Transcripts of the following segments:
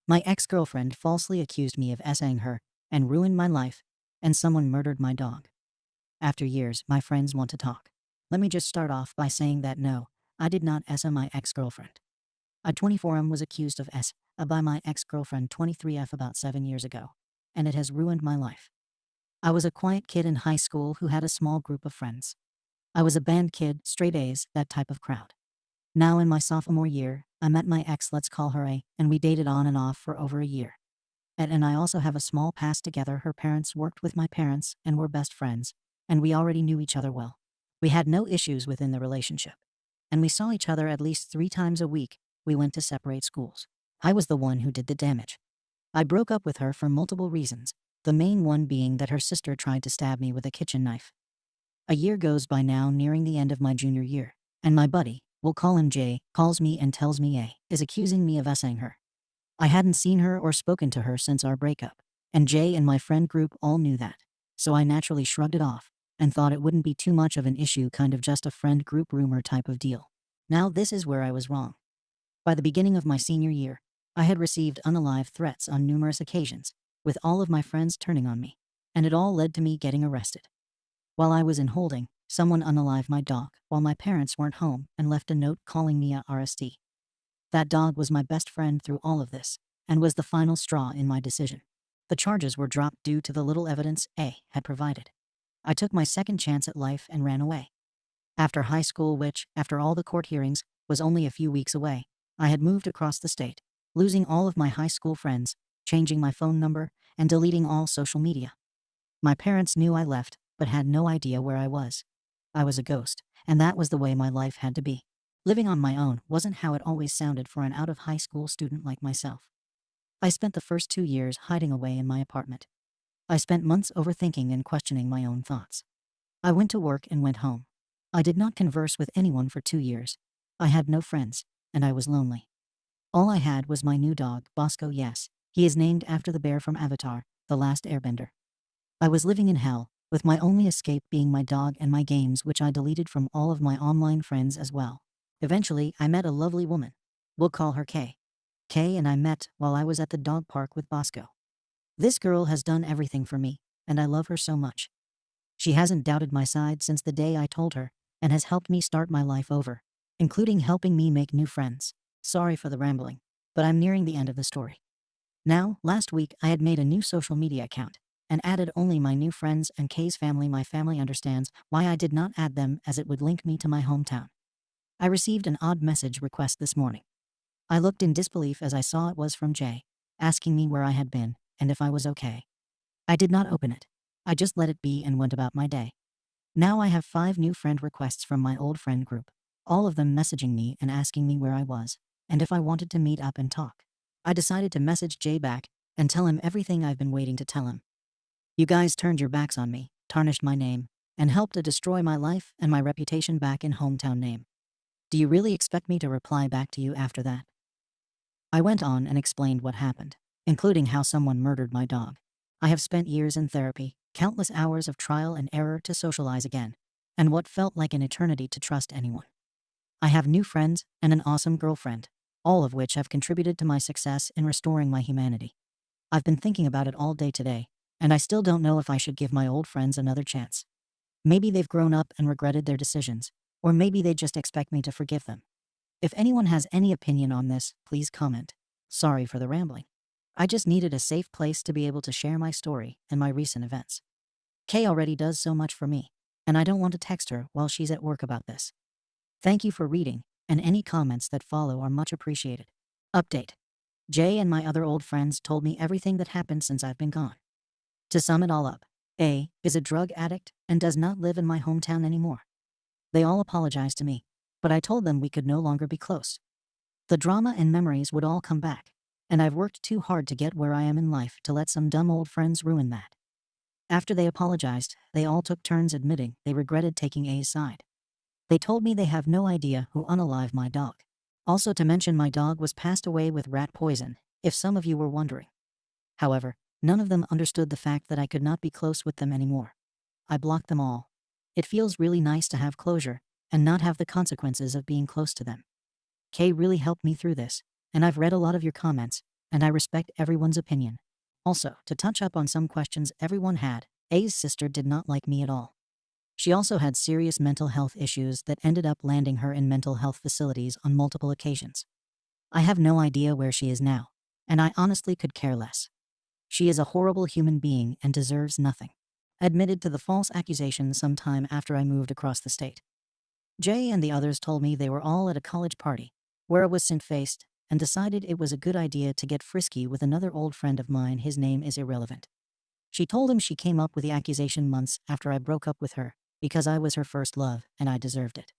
My ex-girlfriend falsely accused me of SAing her and ruined my life, and someone murdered my dog. After years, my friends want to talk. Let me just start off by saying that no, I did not SA my ex-girlfriend. A 24M was accused of SA by my ex-girlfriend 23F about 7 years ago, and it has ruined my life. I was a quiet kid in high school who had a small group of friends. I was a band kid, straight A's, that type of crowd. Now in my sophomore year, I met my ex, let's call her A, and we dated on and off for over a year. And I also have a small past together. Her parents worked with my parents and were best friends, and we already knew each other well. We had no issues within the relationship, and we saw each other at least 3 times a week. We went to separate schools. I was the one who did the damage. I broke up with her for multiple reasons, the main one being that her sister tried to stab me with a kitchen knife. A year goes by now, nearing the end of my junior year, and my buddy, we'll call him Jay, calls me and tells me A is accusing me of SAing her. I hadn't seen her or spoken to her since our breakup, and Jay and my friend group all knew that, so I naturally shrugged it off and thought it wouldn't be too much of an issue, kind of just a friend group rumor type of deal. Now this is where I was wrong. By the beginning of my senior year, I had received unalive threats on numerous occasions, with all of my friends turning on me, and it all led to me getting arrested. While I was in holding, someone unalived my dog while my parents weren't home and left a note calling me a RST. That dog was my best friend through all of this, and was the final straw in my decision. The charges were dropped due to the little evidence A had provided. I took my second chance at life and ran away. After high school, which, after all the court hearings, was only a few weeks away, I had moved across the state, losing all of my high school friends, changing my phone number, and deleting all social media. My parents knew I left, but had no idea where I was. I was a ghost, and that was the way my life had to be. Living on my own wasn't how it always sounded for an out-of-high school student like myself. I spent the first 2 years hiding away in my apartment. I spent months overthinking and questioning my own thoughts. I went to work and went home. I did not converse with anyone for 2 years. I had no friends, and I was lonely. All I had was my new dog, Bosco. Yes, he is named after the bear from Avatar, The Last Airbender. I was living in hell, with my only escape being my dog and my games, which I deleted from all of my online friends as well. Eventually, I met a lovely woman. We'll call her Kay. Kay and I met while I was at the dog park with Bosco. This girl has done everything for me, and I love her so much. She hasn't doubted my side since the day I told her, and has helped me start my life over, including helping me make new friends. Sorry for the rambling, but I'm nearing the end of the story. Now, last week I had made a new social media account, and added only my new friends and Kay's family. My family understands why I did not add them, as it would link me to my hometown. I received an odd message request this morning. I looked in disbelief as I saw it was from Jay, asking me where I had been and if I was okay. I did not open it. I just let it be and went about my day. Now I have 5 new friend requests from my old friend group, all of them messaging me and asking me where I was and if I wanted to meet up and talk. I decided to message Jay back and tell him everything I've been waiting to tell him. You guys turned your backs on me, tarnished my name, and helped to destroy my life and my reputation back in hometown name. Do you really expect me to reply back to you after that? I went on and explained what happened, including how someone murdered my dog. I have spent years in therapy, countless hours of trial and error to socialize again, and what felt like an eternity to trust anyone. I have new friends and an awesome girlfriend, all of which have contributed to my success in restoring my humanity. I've been thinking about it all day today, and I still don't know if I should give my old friends another chance. Maybe they've grown up and regretted their decisions, or maybe they just expect me to forgive them. If anyone has any opinion on this, please comment. Sorry for the rambling. I just needed a safe place to be able to share my story and my recent events. Kay already does so much for me, and I don't want to text her while she's at work about this. Thank you for reading, and any comments that follow are much appreciated. Update. Jay and my other old friends told me everything that happened since I've been gone. To sum it all up, A is a drug addict and does not live in my hometown anymore. They all apologized to me, but I told them we could no longer be close. The drama and memories would all come back, and I've worked too hard to get where I am in life to let some dumb old friends ruin that. After they apologized, they all took turns admitting they regretted taking A's side. They told me they have no idea who unalived my dog. Also to mention, my dog was passed away with rat poison, if some of you were wondering. However, none of them understood the fact that I could not be close with them anymore. I blocked them all. It feels really nice to have closure and not have the consequences of being close to them. Kay really helped me through this, and I've read a lot of your comments, and I respect everyone's opinion. Also, to touch up on some questions everyone had, A's sister did not like me at all. She also had serious mental health issues that ended up landing her in mental health facilities on multiple occasions. I have no idea where she is now, and I honestly could care less. She is a horrible human being and deserves nothing. Admitted to the false accusation sometime after I moved across the state. Jay and the others told me they were all at a college party, where I was stint-faced, and decided it was a good idea to get frisky with another old friend of mine. His name is irrelevant. She told him she came up with the accusation months after I broke up with her, because I was her first love and I deserved it.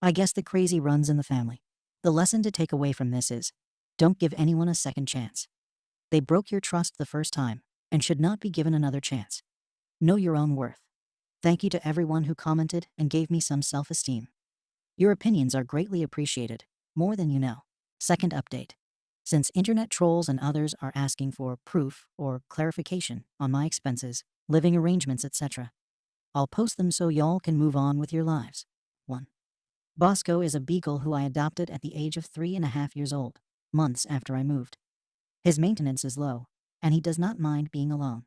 I guess the crazy runs in the family. The lesson to take away from this is, don't give anyone a second chance. They broke your trust the first time, and should not be given another chance. Know your own worth. Thank you to everyone who commented and gave me some self-esteem. Your opinions are greatly appreciated, more than you know. Second update. Since internet trolls and others are asking for proof or clarification on my expenses, living arrangements, etc., I'll post them so y'all can move on with your lives. 1. Bosco is a beagle who I adopted at the age of 3.5 years old, months after I moved. His maintenance is low, and he does not mind being alone.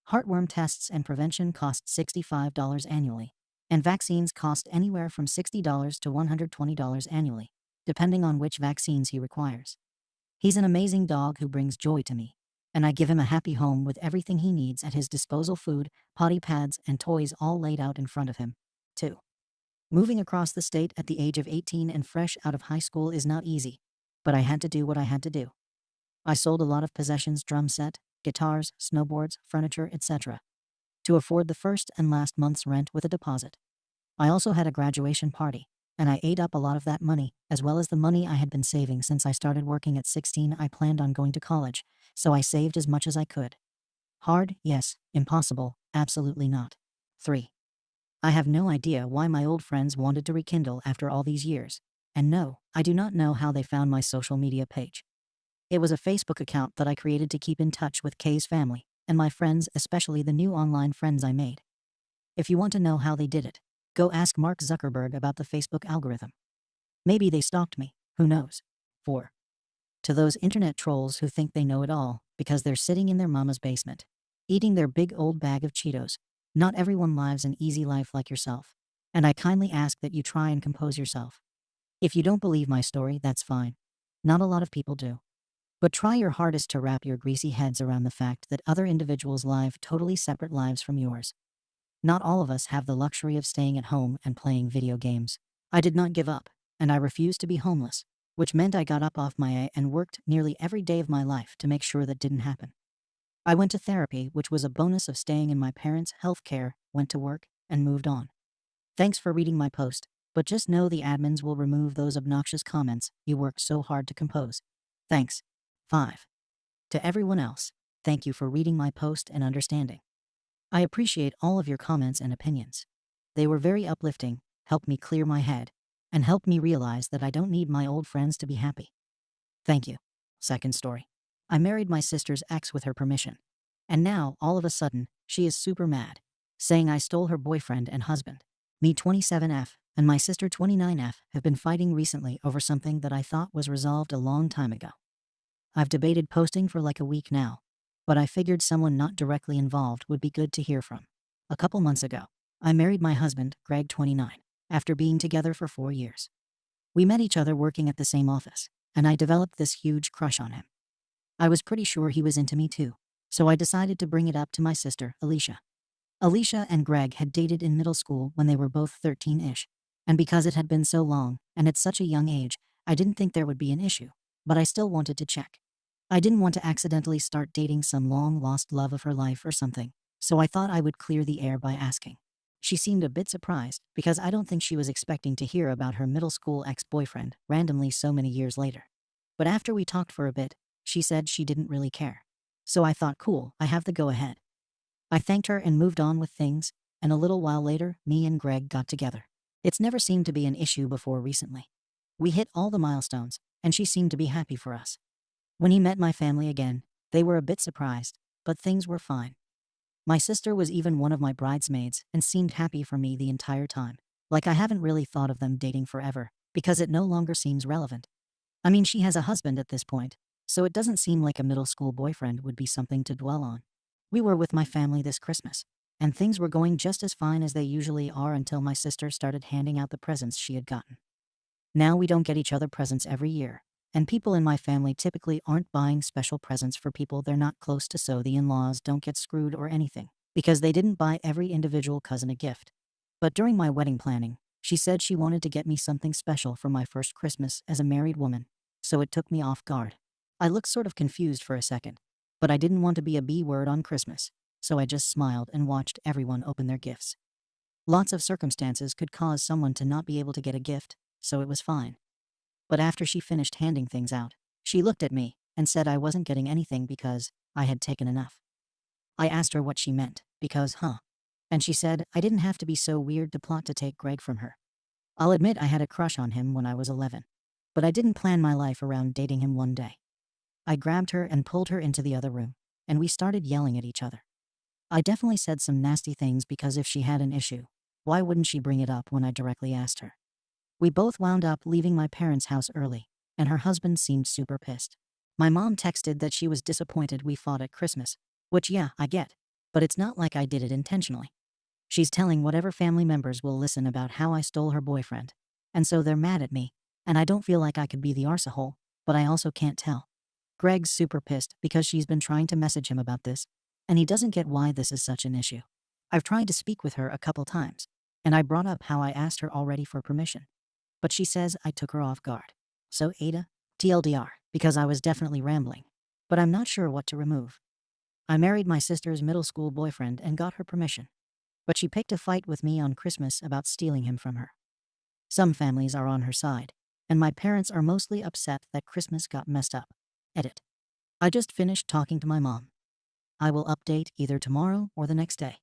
Heartworm tests and prevention cost $65 annually, and vaccines cost anywhere from $60 to $120 annually, depending on which vaccines he requires. He's an amazing dog who brings joy to me, and I give him a happy home with everything he needs at his disposal: food, potty pads, and toys all laid out in front of him. 2. Moving across the state at the age of 18 and fresh out of high school is not easy, but I had to do what I had to do. I sold a lot of possessions: drum set, guitars, snowboards, furniture, etc., to afford the first and last month's rent with a deposit. I also had a graduation party, and I ate up a lot of that money, as well as the money I had been saving since I started working at 16. I planned on going to college, so I saved as much as I could. Hard? Yes. Impossible? Absolutely not. 3. I have no idea why my old friends wanted to rekindle after all these years, and no, I do not know how they found my social media page. It was a Facebook account that I created to keep in touch with Kay's family and my friends, especially the new online friends I made. If you want to know how they did it, go ask Mark Zuckerberg about the Facebook algorithm. Maybe they stalked me, who knows? 4. To those internet trolls who think they know it all because they're sitting in their mama's basement, eating their big old bag of Cheetos, not everyone lives an easy life like yourself, and I kindly ask that you try and compose yourself. If you don't believe my story, that's fine. Not a lot of people do. But try your hardest to wrap your greasy heads around the fact that other individuals live totally separate lives from yours. Not all of us have the luxury of staying at home and playing video games. I did not give up, and I refused to be homeless, which meant I got up off my A and worked nearly every day of my life to make sure that didn't happen. I went to therapy, which was a bonus of staying in my parents' health care, went to work, and moved on. Thanks for reading my post, but just know the admins will remove those obnoxious comments you worked so hard to compose. Thanks. 5. To everyone else, thank you for reading my post and understanding. I appreciate all of your comments and opinions. They were very uplifting, helped me clear my head, and helped me realize that I don't need my old friends to be happy. Thank you. Second story. I married my sister's ex with her permission. And now, all of a sudden, she is super mad, saying I stole her boyfriend and husband. Me 27F and my sister 29F have been fighting recently over something that I thought was resolved a long time ago. I've debated posting for like a week now, but I figured someone not directly involved would be good to hear from. A couple months ago, I married my husband, Greg 29, after being together for 4 years. We met each other working at the same office, and I developed this huge crush on him. I was pretty sure he was into me too, so I decided to bring it up to my sister, Alicia. Alicia and Greg had dated in middle school when they were both 13-ish, and because it had been so long and at such a young age, I didn't think there would be an issue, but I still wanted to check. I didn't want to accidentally start dating some long-lost love of her life or something, so I thought I would clear the air by asking. She seemed a bit surprised, because I don't think she was expecting to hear about her middle school ex-boyfriend randomly so many years later. But after we talked for a bit, she said she didn't really care. So I thought, cool, I have the go-ahead. I thanked her and moved on with things, and a little while later, me and Greg got together. It's never seemed to be an issue before recently. We hit all the milestones, and she seemed to be happy for us. When he met my family again, they were a bit surprised, but things were fine. My sister was even one of my bridesmaids and seemed happy for me the entire time. Like I haven't really thought of them dating forever, because it no longer seems relevant. I mean, she has a husband at this point, so it doesn't seem like a middle school boyfriend would be something to dwell on. We were with my family this Christmas, and things were going just as fine as they usually are until my sister started handing out the presents she had gotten. Now we don't get each other presents every year, and people in my family typically aren't buying special presents for people they're not close to, so the in-laws don't get screwed or anything, because they didn't buy every individual cousin a gift. But during my wedding planning, she said she wanted to get me something special for my first Christmas as a married woman, so it took me off guard. I looked sort of confused for a second, but I didn't want to be a B-word on Christmas, so I just smiled and watched everyone open their gifts. Lots of circumstances could cause someone to not be able to get a gift, so it was fine. But after she finished handing things out, she looked at me and said I wasn't getting anything because I had taken enough. I asked her what she meant, because, and she said I didn't have to be so weird to plot to take Greg from her. I'll admit I had a crush on him when I was 11, but I didn't plan my life around dating him one day. I grabbed her and pulled her into the other room, and we started yelling at each other. I definitely said some nasty things because if she had an issue, why wouldn't she bring it up when I directly asked her? We both wound up leaving my parents' house early, and her husband seemed super pissed. My mom texted that she was disappointed we fought at Christmas, which yeah, I get, but it's not like I did it intentionally. She's telling whatever family members will listen about how I stole her boyfriend, and so they're mad at me, and I don't feel like I could be the arsehole, but I also can't tell. Greg's super pissed because she's been trying to message him about this, and he doesn't get why this is such an issue. I've tried to speak with her a couple times, and I brought up how I asked her already for permission, but she says I took her off guard. So AITA, TLDR, because I was definitely rambling, but I'm not sure what to remove. I married my sister's middle school boyfriend and got her permission, but she picked a fight with me on Christmas about stealing him from her. Some families are on her side, and my parents are mostly upset that Christmas got messed up. Edit. I just finished talking to my mom. I will update either tomorrow or the next day.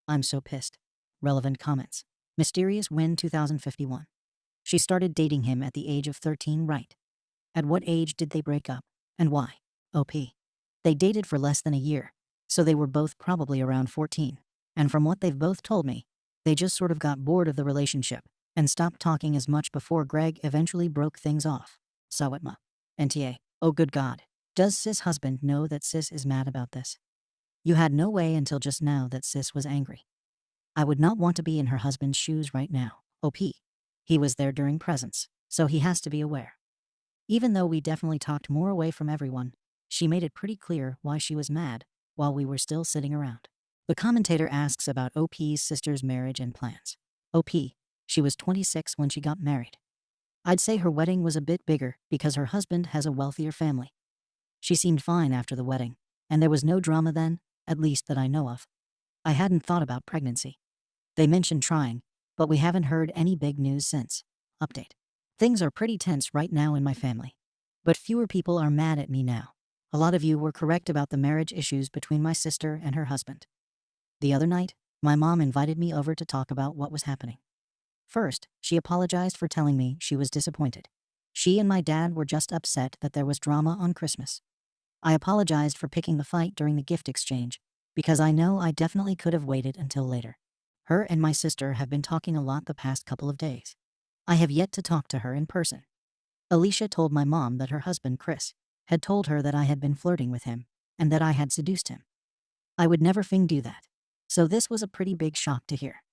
I'm so pissed. Relevant comments. Mysterious Win 2051. She started dating him at the age of 13, right? At what age did they break up, and why? OP. They dated for less than a year, so they were both probably around 14, and from what they've both told me, they just sort of got bored of the relationship and stopped talking as much before Greg eventually broke things off. Sawatma. NTA. Oh good God. Does sis' husband know that sis is mad about this? You had no way until just now that sis was angry. I would not want to be in her husband's shoes right now. OP. He was there during presents, so he has to be aware. Even though we definitely talked more away from everyone, she made it pretty clear why she was mad while we were still sitting around. The commentator asks about OP's sister's marriage and plans. OP. She was 26 when she got married. I'd say her wedding was a bit bigger because her husband has a wealthier family. She seemed fine after the wedding, and there was no drama then, at least that I know of. I hadn't thought about pregnancy. They mentioned trying, but we haven't heard any big news since. Update. Things are pretty tense right now in my family, but fewer people are mad at me now. A lot of you were correct about the marriage issues between my sister and her husband. The other night, my mom invited me over to talk about what was happening. First, she apologized for telling me she was disappointed. She and my dad were just upset that there was drama on Christmas. I apologized for picking the fight during the gift exchange, because I know I definitely could have waited until later. Her and my sister have been talking a lot the past couple of days. I have yet to talk to her in person. Alicia told my mom that her husband, Chris, had told her that I had been flirting with him, and that I had seduced him. I would never do that, so this was a pretty big shock to hear.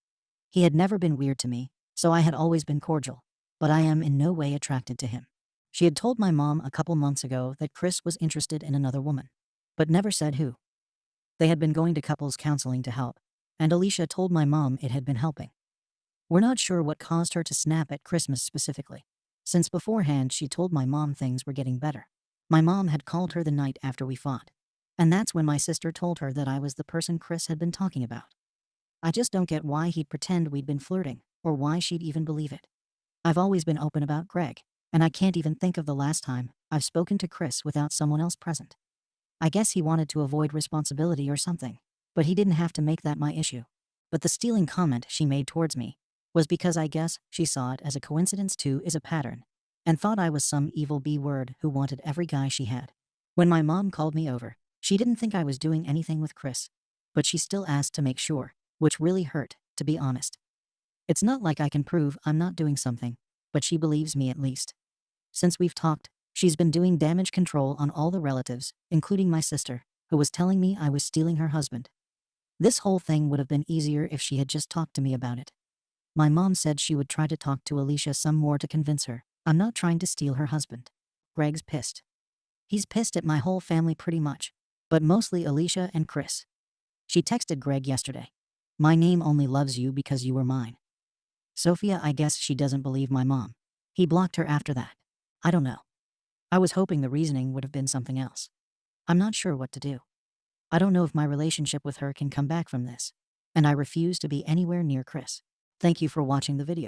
He had never been weird to me, so I had always been cordial, but I am in no way attracted to him. She had told my mom a couple months ago that Chris was interested in another woman, but never said who. They had been going to couples counseling to help, and Alicia told my mom it had been helping. We're not sure what caused her to snap at Christmas specifically, since beforehand she told my mom things were getting better. My mom had called her the night after we fought, and that's when my sister told her that I was the person Chris had been talking about. I just don't get why he'd pretend we'd been flirting, or why she'd even believe it. I've always been open about Greg, and I can't even think of the last time I've spoken to Chris without someone else present. I guess he wanted to avoid responsibility or something, but he didn't have to make that my issue. But the stealing comment she made towards me was because I guess she saw it as a coincidence too is a pattern, and thought I was some evil B-word who wanted every guy she had. When my mom called me over, she didn't think I was doing anything with Chris, but she still asked to make sure, which really hurt, to be honest. It's not like I can prove I'm not doing something, but she believes me at least. Since we've talked, She's been doing damage control on all the relatives, including my sister, who was telling me I was stealing her husband. This whole thing would have been easier if she had just talked to me about it. My mom said she would try to talk to Alicia some more to convince her I'm not trying to steal her husband. Greg's pissed. He's pissed at my whole family pretty much, but mostly Alicia and Chris. She texted Greg yesterday. My name only loves you because you were mine. Sophia, I guess she doesn't believe my mom. He blocked her after that. I don't know. I was hoping the reasoning would have been something else. I'm not sure what to do. I don't know if my relationship with her can come back from this, and I refuse to be anywhere near Chris. Thank you for watching the video.